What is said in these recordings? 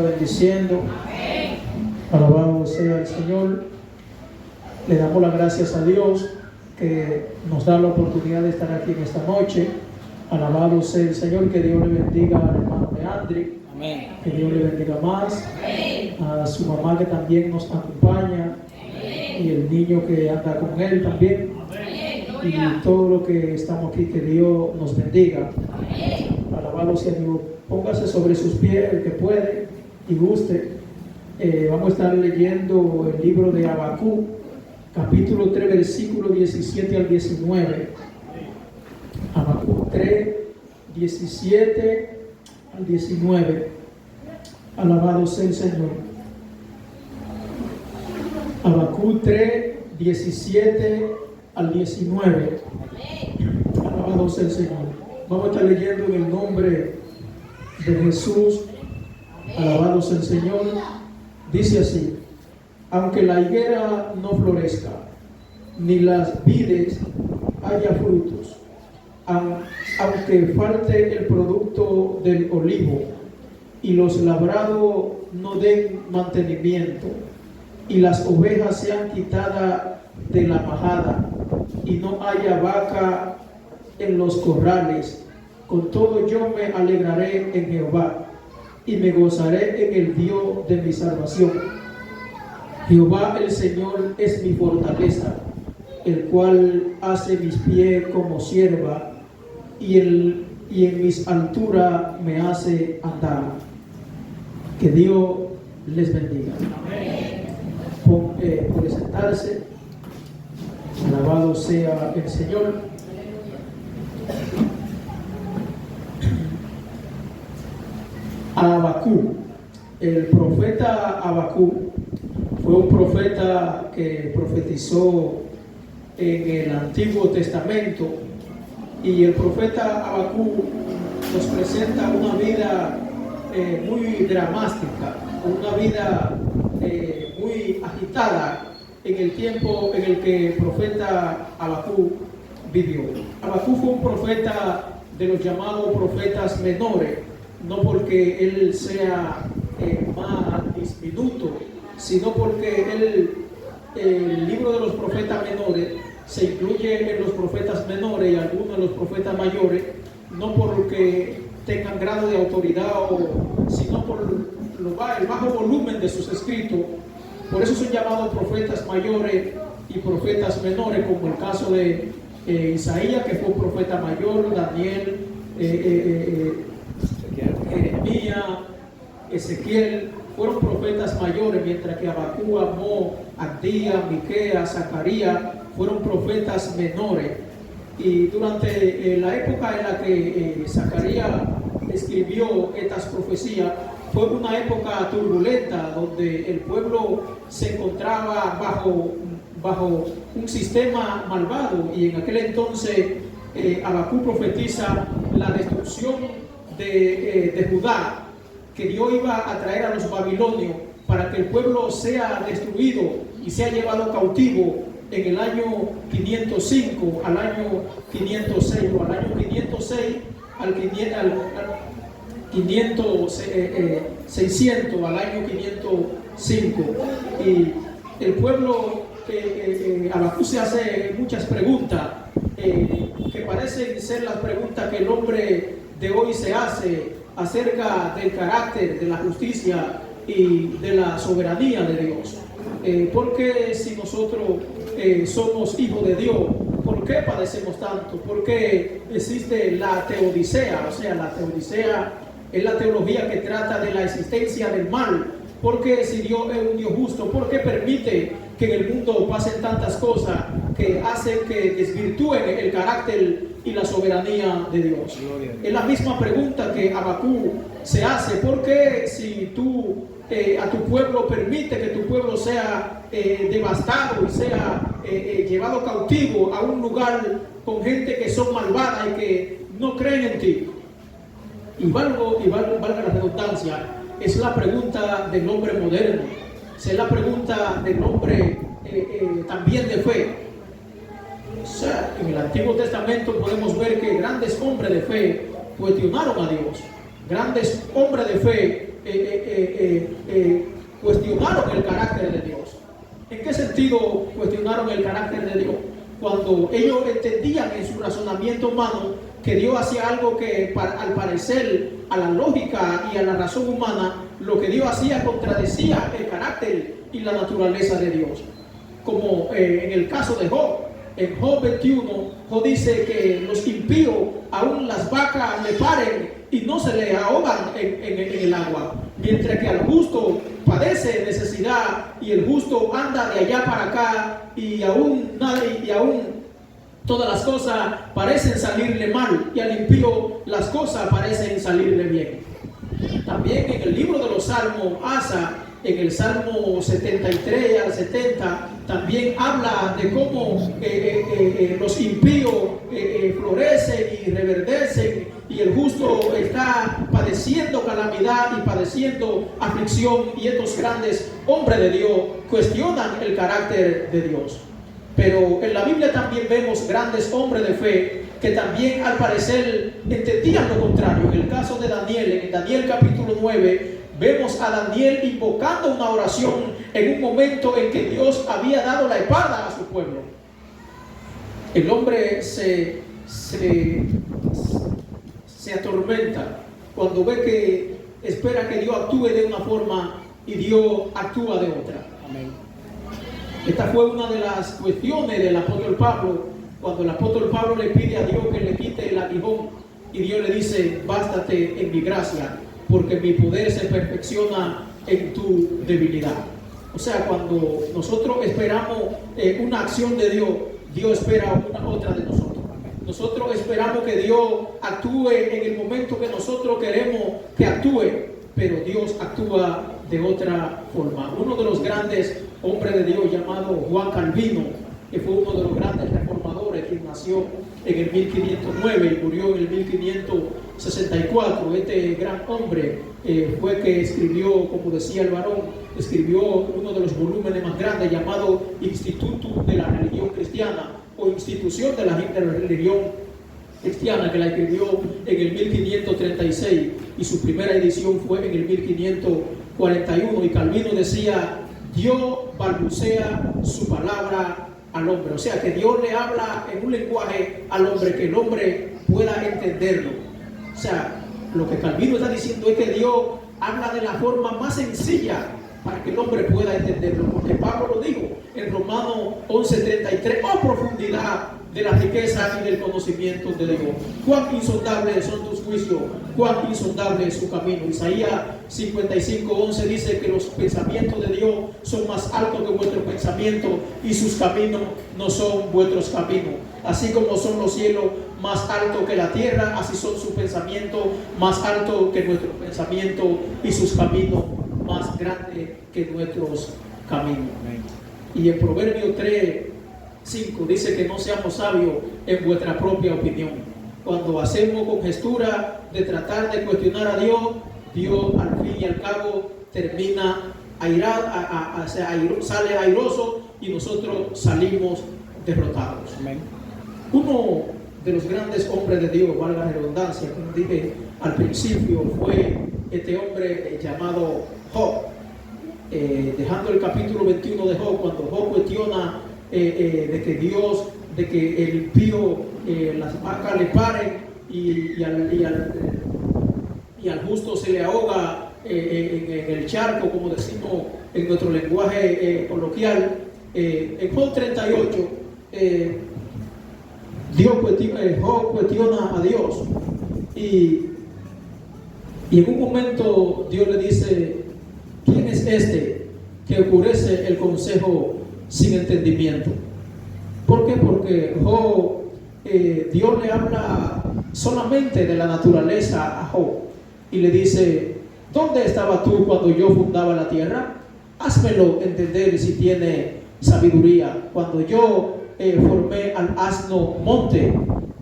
Bendiciendo. Alabado sea el Señor. Le damos las gracias a Dios que nos da la oportunidad de estar aquí en esta noche. Alabado sea el Señor. Que Dios le bendiga al hermano de Andri. Amén. Que Dios le bendiga más. Amén. A su mamá que también nos acompaña. Amén. Y el niño que anda con él también. Amén. Y Gloria. todo lo que estamos aquí, que Dios nos bendiga. Amén. Alabado sea Dios. Póngase sobre sus pies el que puede y guste. Vamos a estar leyendo el libro de Habacuc, capítulo 3, versículo 17 al 19. Habacuc 3, 17 al 19. Alabado sea el Señor. Habacuc 3, 17 al 19. Alabado sea el Señor. Vamos a estar leyendo en el nombre de Jesús. Alabado sea el Señor. Dice así: aunque la higuera no florezca, ni las vides haya frutos, aunque falte el producto del olivo, y los labrados no den mantenimiento, y las ovejas sean quitadas de la majada, y no haya vaca en los corrales, con todo yo me alegraré en Jehová, y me gozaré en el Dios de mi salvación. Jehová el Señor es mi fortaleza, el cual hace mis pies como sierva, y en mis alturas me hace andar. Que Dios les bendiga. Puede sentarse. Alabado sea el Señor. Habacuc, el profeta Habacuc fue un profeta que profetizó en el Antiguo Testamento, y el profeta Habacuc nos presenta una vida muy dramática, una vida muy agitada en el tiempo en el que el profeta Habacuc vivió. Habacuc fue un profeta de los llamados profetas menores, no porque él sea más diminuto, sino porque el libro de los profetas menores se incluye en los profetas menores y algunos de los profetas mayores, no porque tengan grado de autoridad, sino por el bajo volumen de sus escritos. Por eso son llamados profetas mayores y profetas menores, como el caso de Isaías, que fue un profeta mayor, Daniel, Jeremías, Ezequiel, fueron profetas mayores, mientras que Habacuc, Amós, Abdías, Miqueas, Zacarías fueron profetas menores. Y durante la época en la que Zacarías escribió estas profecías, fue una época turbulenta donde el pueblo se encontraba bajo un sistema malvado, y en aquel entonces Habacuc profetiza la destrucción de Judá, que Dios iba a traer a los babilonios para que el pueblo sea destruido y sea llevado cautivo en el año 505 al año 506, o al año 506 al 600 al año 505. Y el pueblo, Habacuc se hace muchas preguntas que parecen ser las preguntas que el hombre de hoy se hace acerca del carácter, de la justicia y de la soberanía de Dios. ¿Por qué, si nosotros somos hijos de Dios, por qué padecemos tanto? ¿Por qué existe la teodicea? O sea, la teodicea es la teología que trata de la existencia del mal. ¿Por qué, si Dios es un Dios justo, por qué permite que en el mundo pasen tantas cosas que hacen que desvirtúen el carácter y la soberanía de Dios? Es la misma pregunta que Habacuc se hace. ¿Por qué, si tú a tu pueblo permite que tu pueblo sea devastado y sea llevado cautivo a un lugar con gente que son malvadas y que no creen en ti? Y valga la redundancia, es la pregunta del hombre moderno, es la pregunta del hombre también de fe. O sea, en el Antiguo Testamento podemos ver que grandes hombres de fe cuestionaron a Dios. Grandes hombres de fe cuestionaron el carácter de Dios. ¿En qué sentido cuestionaron el carácter de Dios? Cuando ellos entendían en su razonamiento humano que Dios hacía algo que al parecer a la lógica y a la razón humana, lo que Dios hacía contradecía el carácter y la naturaleza de Dios. Como en el caso de Job. En Job 21, Job dice que los impíos, aún las vacas le paren y no se le ahogan en el agua, mientras que al justo padece necesidad y el justo anda de allá para acá y aún todas las cosas parecen salirle mal y al impío las cosas parecen salirle bien. También en el libro de los Salmos, Asa, en el Salmo 73 al 70, también habla de cómo los impíos florecen y reverdecen y el justo está padeciendo calamidad y padeciendo aflicción, y estos grandes hombres de Dios cuestionan el carácter de Dios. Pero en la Biblia también vemos grandes hombres de fe que también al parecer entendían lo contrario. En el caso de Daniel, en Daniel capítulo 9, vemos a Daniel invocando una oración en un momento en que Dios había dado la espada a su pueblo. El hombre se atormenta cuando ve que espera que Dios actúe de una forma y Dios actúa de otra. Amén. Esta fue una de las cuestiones del apóstol Pablo, cuando el apóstol Pablo le pide a Dios que le quite el aguijón y Dios le dice: bástate en mi gracia, porque mi poder se perfecciona en tu debilidad. O sea, cuando nosotros esperamos una acción de Dios, Dios espera otra de nosotros. Nosotros esperamos que Dios actúe en el momento que nosotros queremos que actúe, pero Dios actúa de otra forma. Uno de los grandes hombres de Dios, llamado Juan Calvino, que fue uno de los grandes reformadores, quien nació en el 1509 y murió en el 1564. Este gran hombre fue que escribió, como decía el varón, escribió uno de los volúmenes más grandes llamado Instituto de la Religión Cristiana, o Institución de la Religión Cristiana, que la escribió en el 1536 y su primera edición fue en el 1541. Y Calvino decía: Dios balbucea su palabra al hombre. O sea, que Dios le habla en un lenguaje al hombre que el hombre pueda entenderlo. O sea, lo que Calvino está diciendo es que Dios habla de la forma más sencilla para que el hombre pueda entenderlo, porque Pablo lo dijo en Romanos 11:33: oh profundidad de la riqueza y del conocimiento de Dios, cuán insondables son tus juicios, cuán insondable es su camino. Isaías 55:11 dice que los pensamientos de Dios son más altos que vuestros pensamientos y sus caminos no son vuestros caminos. Así como son los cielos más altos que la tierra, así son sus pensamientos más altos que nuestros pensamientos y sus caminos más grandes que nuestros caminos. Y en Proverbios 3:5 dice que no seamos sabios en vuestra propia opinión. Cuando hacemos congestura de tratar de cuestionar a Dios, Dios al fin y al cabo termina sale airoso y nosotros salimos derrotados. Amén. Uno de los grandes hombres de Dios, valga la redundancia, como dije al principio, fue este hombre llamado Job. Dejando el capítulo 21 de Job, cuando Job cuestiona de que el impío, las vacas le paren y al justo se le ahoga en el charco, como decimos en nuestro lenguaje coloquial. En Job 38, Job cuestiona a Dios y en un momento Dios le dice: ¿quién es este que oscurece el consejo sin entendimiento? ¿Por qué? Porque Job, Dios le habla solamente de la naturaleza a Job y le dice: ¿dónde estabas tú cuando yo fundaba la tierra? Házmelo entender si tiene sabiduría. Cuando yo formé al asno monte,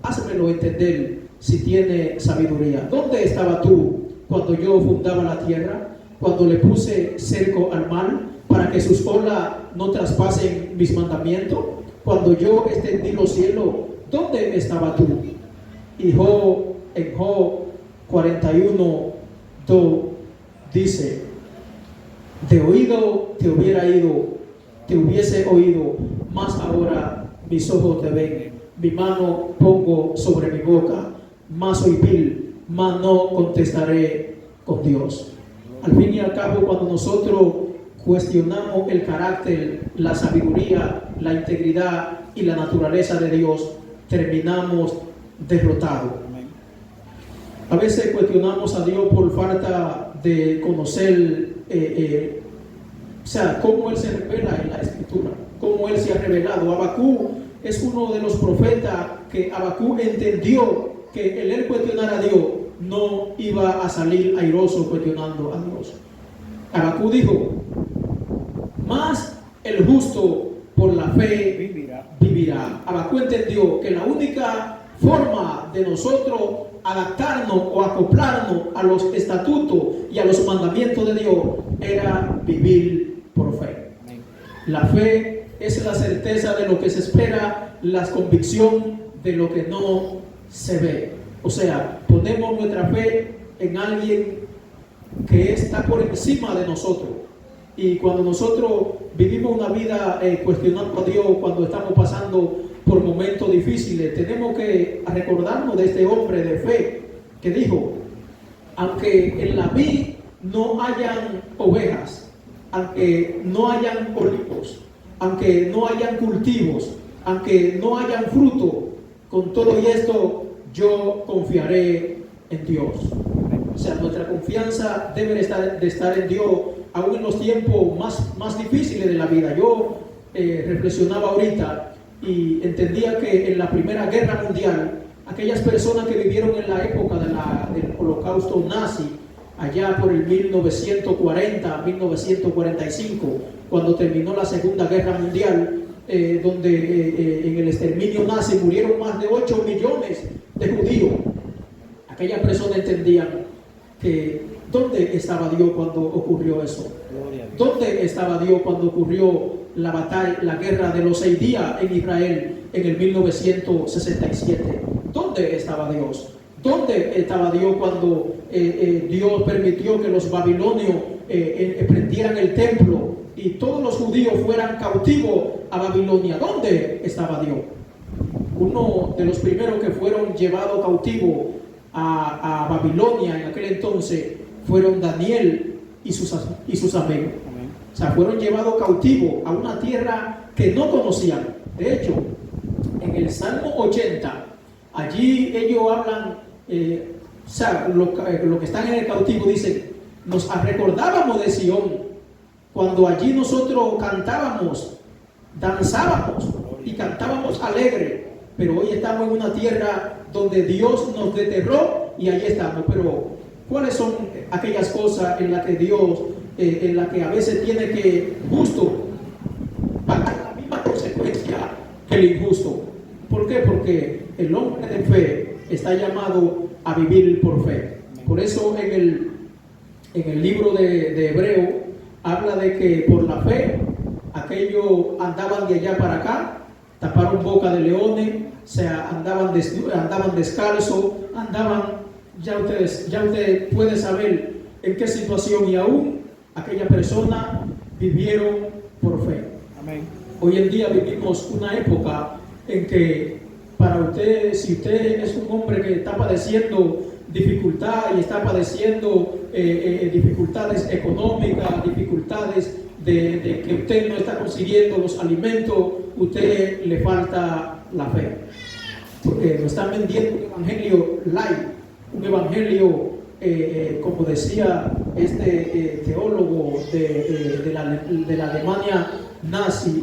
házmelo entender si tiene sabiduría. ¿Dónde estabas tú cuando yo fundaba la tierra? Cuando le puse cerco al mar para que sus olas no traspasen mis mandamientos, cuando yo extendí los cielos, ¿dónde estabas tú? Y Job, en Job 41:2 dice: de oído te hubiese oído, mas ahora mis ojos te ven, mi mano pongo sobre mi boca, mas soy vil, mas no contestaré con Dios. Al fin y al cabo, cuando nosotros cuestionamos el carácter, la sabiduría, la integridad y la naturaleza de Dios, terminamos derrotados. A veces cuestionamos a Dios por falta de conocer cómo Él se revela en la Escritura, cómo Él se ha revelado. Habacuc es uno de los profetas que Habacuc entendió que el él cuestionar a Dios no iba a salir airoso cuestionando a Dios. Habacuc dijo: mas el justo por la fe vivirá. Habacuc entendió que la única forma de nosotros adaptarnos o acoplarnos a los estatutos y a los mandamientos de Dios era vivir por fe. La fe es la certeza de lo que se espera, la convicción de lo que no se ve. O sea, ponemos nuestra fe en alguien que está por encima de nosotros. Y cuando nosotros vivimos una vida cuestionando a Dios, cuando estamos pasando por momentos difíciles, tenemos que recordarnos de este hombre de fe que dijo: aunque en la vid no hayan ovejas, aunque no hayan olivos, aunque no hayan cultivos, aunque no hayan fruto, con todo y esto yo confiaré en Dios. O sea, nuestra confianza debe de estar en Dios, aún en los tiempos más difíciles de la vida. Yo reflexionaba ahorita y entendía que en la Primera Guerra Mundial, aquellas personas que vivieron en la época del holocausto nazi, allá por el 1940, 1945, cuando terminó la Segunda Guerra Mundial, donde en el exterminio nazi murieron más de 8 millones de judíos. Aquellas personas entendían que ¿dónde estaba Dios cuando ocurrió eso? ¿Dónde estaba Dios cuando ocurrió la batalla, la guerra de los 6 días en Israel en el 1967? ¿Dónde estaba Dios? ¿Dónde estaba Dios cuando Dios permitió que los babilonios prendieran el templo y todos los judíos fueran cautivos a Babilonia? ¿Dónde estaba Dios? Uno de los primeros que fueron llevados cautivos a Babilonia en aquel entonces fueron Daniel y sus amigos. O sea, fueron llevados cautivos a una tierra que no conocían. De hecho, en el Salmo 80, allí ellos hablan, lo que están en el cautivo dicen: nos recordábamos de Sión, cuando allí nosotros cantábamos, danzábamos y cantábamos alegre, pero hoy estamos en una tierra donde Dios nos desterró y allí estamos. Pero ¿cuáles son aquellas cosas en las que Dios, en las que a veces tiene que justo pagar la misma consecuencia que el injusto? ¿Por qué? Porque el hombre de fe está llamado a vivir por fe. Por eso en el libro de Hebreo habla de que por la fe aquellos andaban de allá para acá, taparon boca de leones, andaban descalzos, ya usted puede saber en qué situación, y aún aquella persona vivieron por fe. Amén. Hoy en día vivimos una época en que para usted, si usted es un hombre que está padeciendo dificultad y está padeciendo dificultades económicas, dificultades de que usted no está consiguiendo los alimentos, usted le falta la fe, porque nos están vendiendo un evangelio light, un evangelio como decía este teólogo de la Alemania nazi,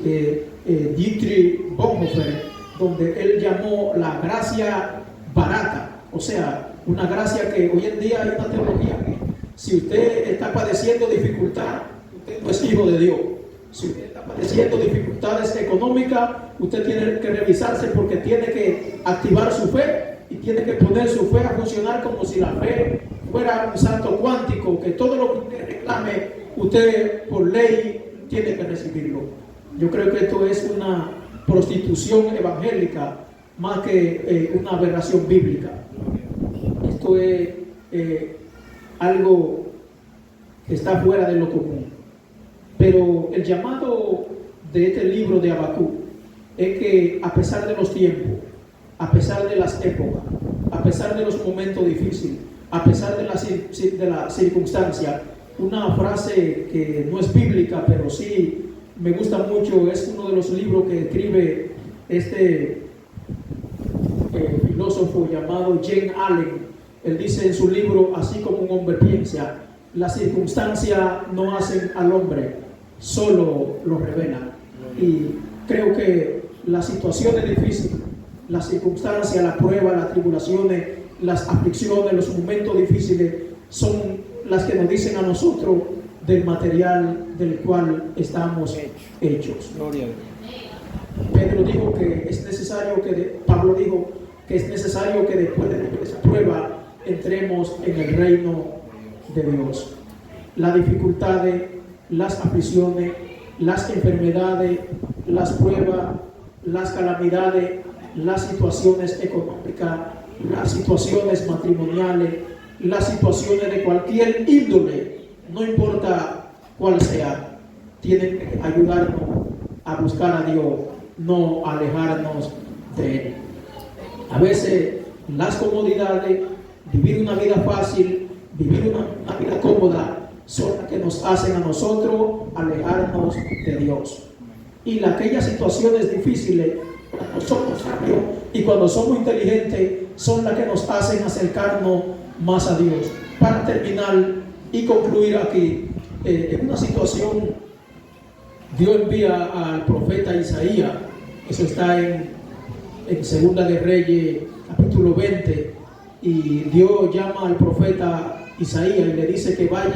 Dietrich Bonhoeffer, donde él llamó la gracia barata. O sea, una gracia que hoy en día hay una teología que si usted está padeciendo dificultad, usted no es hijo de Dios. Si usted está padeciendo dificultades económicas, usted tiene que revisarse, porque tiene que activar su fe y tiene que poner su fe a funcionar como si la fe fuera un salto cuántico, que todo lo que usted reclame, usted por ley tiene que recibirlo. Yo creo que esto es una prostitución evangélica más que una aberración bíblica. Esto es algo que está fuera de lo común. Pero el llamado de este libro de Habacuc es que a pesar de los tiempos, a pesar de las épocas, a pesar de los momentos difíciles, a pesar de la circunstancia, una frase que no es bíblica, pero sí me gusta mucho, es uno de los libros que escribe este filósofo llamado Jane Allen. Él dice en su libro, así como un hombre piensa, las circunstancias no hacen al hombre, solo lo revelan. Y creo que las situaciones difíciles, las circunstancias, las pruebas, las tribulaciones, las aflicciones, los momentos difíciles son las que nos dicen a nosotros del material del cual estamos hechos. Pedro dijo que es necesario Pablo dijo que es necesario que después de esa prueba entremos en el reino de Dios. Las dificultades, las aflicciones, las enfermedades, las pruebas, las calamidades, las situaciones económicas, las situaciones matrimoniales, las situaciones de cualquier índole, no importa cuál sea, tienen que ayudarnos a buscar a Dios, no alejarnos de Él. A veces las comodidades, vivir una vida fácil, vivir una vida cómoda, son las que nos hacen a nosotros alejarnos de Dios. Y aquellas situaciones difíciles, cuando somos sabios y cuando somos inteligentes, son las que nos hacen acercarnos más a Dios. Para terminar y concluir aquí, en una situación, Dios envía al profeta Isaías, eso está en Segunda de Reyes, capítulo 20, y Dios llama al profeta Isaías y le dice que vaya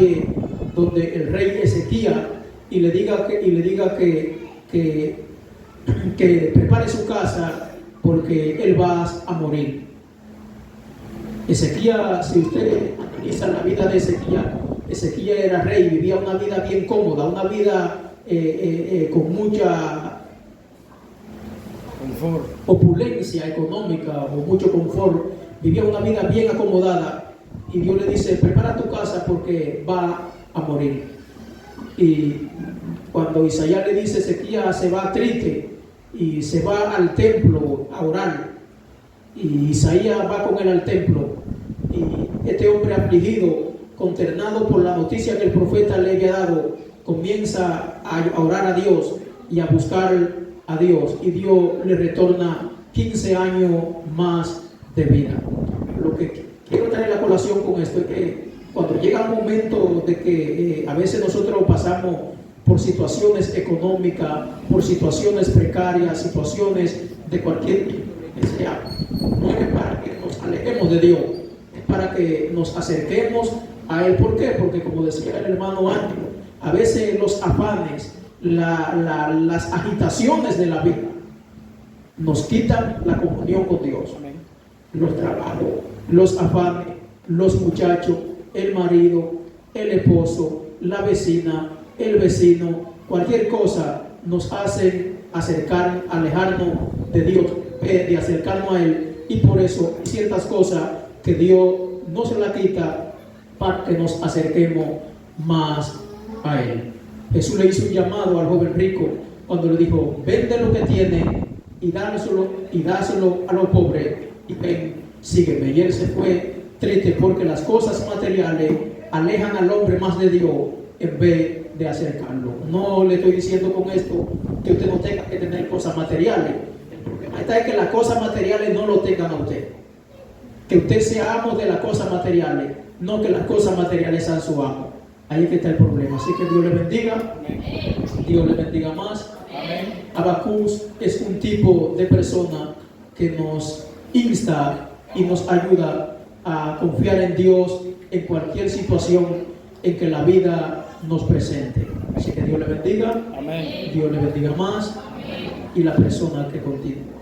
donde el rey Ezequías y le diga que prepare su casa porque él va a morir. Ezequías, si usted analiza la vida de Ezequías era rey, vivía una vida bien cómoda, una vida con mucha confort, opulencia económica o mucho confort, vivía una vida bien acomodada, y Dios le dice: prepara tu casa porque va a morir. Y cuando Isaías le dice, Ezequías se va triste y se va al templo a orar, y Isaías va con él al templo, y este hombre afligido, consternado por la noticia que el profeta le había dado, comienza a orar a Dios y a buscar a Dios, y Dios le retorna 15 años más de vida. Lo que quiero traer la colación con esto es que cuando llega el momento de que a veces nosotros pasamos por situaciones económicas, por situaciones precarias, situaciones de cualquier tipo que sea, no es para que nos alejemos de Dios, es para que nos acerquemos a Él. ¿Por qué? Porque, como decía el hermano Ángel, a veces los afanes, las agitaciones de la vida nos quitan la comunión con Dios. Los trabajos, los afanes, los muchachos, el marido, el esposo, la vecina, el vecino, cualquier cosa nos hacen alejarnos de Dios, de acercarnos a Él, y por eso hay ciertas cosas que Dios no se la quita para que nos acerquemos más a Él. Jesús le hizo un llamado al joven rico cuando le dijo: vende lo que tiene y dáselo a los pobres y ven, sígueme. Y él se fue triste porque las cosas materiales alejan al hombre más de Dios en vez de acercarlo. No le estoy diciendo con esto que usted no tenga que tener cosas materiales. El problema está en que las cosas materiales no lo tengan a usted. Que usted sea amo de las cosas materiales, no que las cosas materiales sean su amo. Ahí es que está el problema. Así que Dios le bendiga. Dios le bendiga más. Habacuc es un tipo de persona que nos insta y nos ayuda a confiar en Dios en cualquier situación en que la vida nos presente. Así que Dios le bendiga. Dios le bendiga más. Y la persona que continúa.